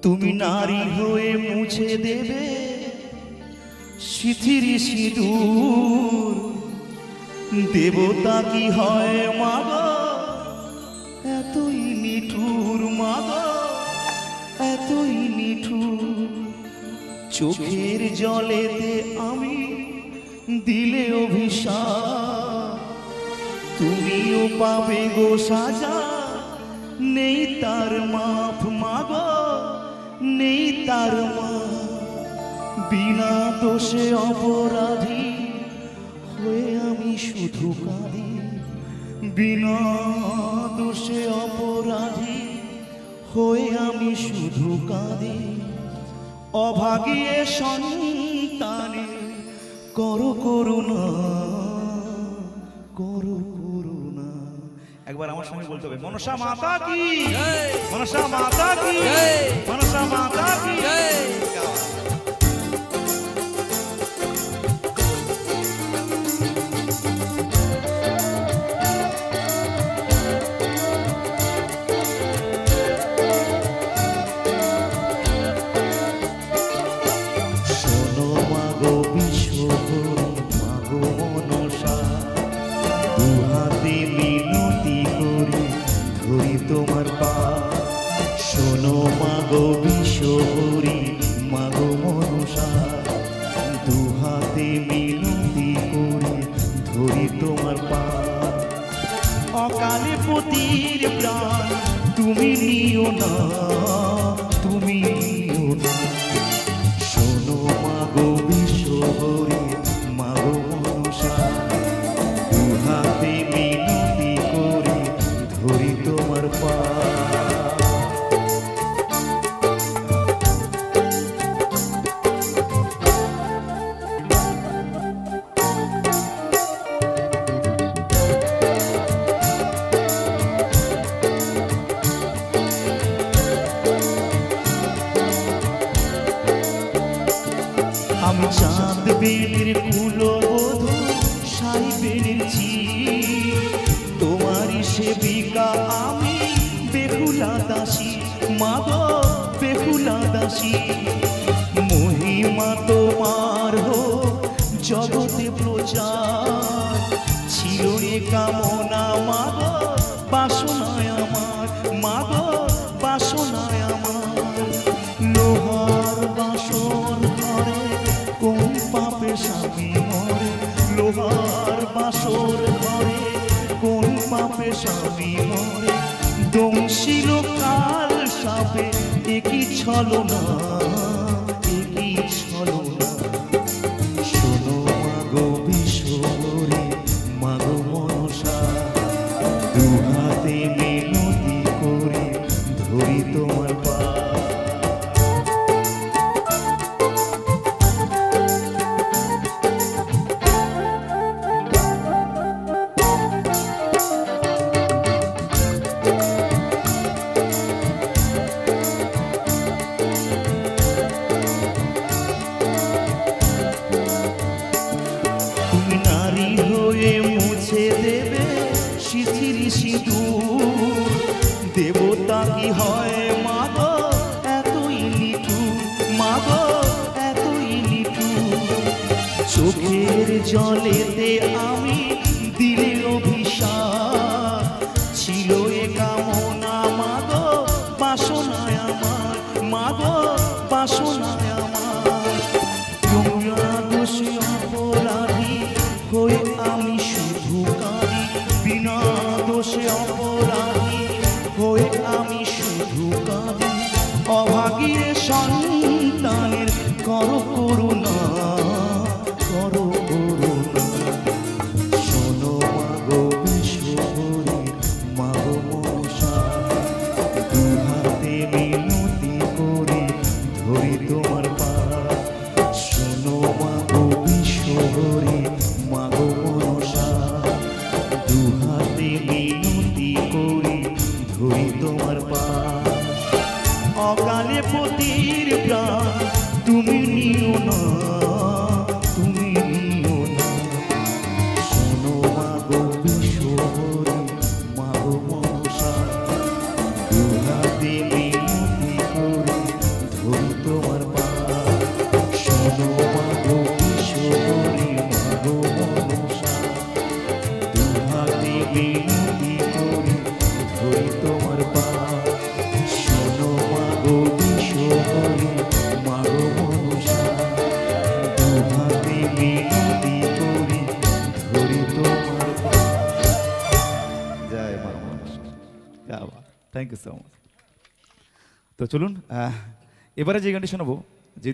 তুমি নারী হয়ে মুছে দেবে শিথির সিঁদুর, দেবতা কি হয় মাগো এতই নিঠুর, মাগো এতই নিঠুর। চোখের জলেতে আমি দিলে অভিশাপ, তুমিও পাবে গো সাজা, নেই তার মাপ মাগো নেই তার মাপ। বিনা দোষে অপরাধী হয়ে আমি শুধু কাঁদি, বিনা দোষে অপরাধী হয়ে আমি শুধু কাঁদি। অভাগিয়ে সন্তানে করো করুণা, করো করুণা। একবার আমার সঙ্গে বলতে হবে মনসা মাতা কি, মনসা মাতা কি, মনসা মাতা কি। তোমার পা শোনো মাগো বিশ্বহরি, মাগো মনসা, দুহাতে মিনতি করে ধরি তোমার পা। অকালে পতির প্রাণ তুমি নিও না, তুমি নিও না। শোনো মাগো বিশ্বহরি, মাগো মনসা, দুহাতে মিনতি করে ধরি তোমার পা। আমি চাঁদ বেনের কুলবধূ সাই বেনের ঝি, তোমারই সেবিকা আমি বেহুলা দাসী, মাগো বেহুলা দাসী। মহিমা তোমার হোক জগতে প্রচার, ছিল এ কামনা মাগো বাসনায় আমার, মাগো বাসনায় আমার। লোহার বাসর ঘরে কোন পাপে স্বামী মরে, লোহার বাসর ঘরে কোন পাপে স্বামী মরে। দংশিল কাল সাপে একই ছলনা, একই ছলনা। শোনো মাগো বিশ্বহরি, মাগো মনসা, দুহাতে মিনতি করে ধরি তোমার পা। মুছে দেবে শিথির সিঁদুর, দেবতা কি হয় মাগো এতই নিঠুর, মাগো এতই নিঠুর। চোখের জলেতে আমি দিলে অভিশাপ, ছিল এ কামনা মাগো বাসনায় আমার, মাগো বাসনায় আমার। দোষে অপরাধী হয়ে আমি শুধু কাঁদি, বিনা দোষে অপরাধী হয়ে আমি শুধু কাঁদি। অভাগীর সন্তানের করো করুণা, করো করুণা। শোনো মাগো বিশ্বহরি, মাগো মনসা, দুহাতে মিনতি করে ধরি তোমার পা। শোনো মাগো বিশ্বহরি, মাগো মনসা, দুহাতে মিনতি করে ধরি তোমার পা। অকালে পতির প্রাণ তুমি নিও না, তুমি নিও না। শোনো মাগো বিশ্বহরি, মাগো মনসা, দুহাতে মিনতি করে থ্যাংক ইউ সো মাচ। তো চলুন এবারে যে গানটি শোনাবো, যেহেতু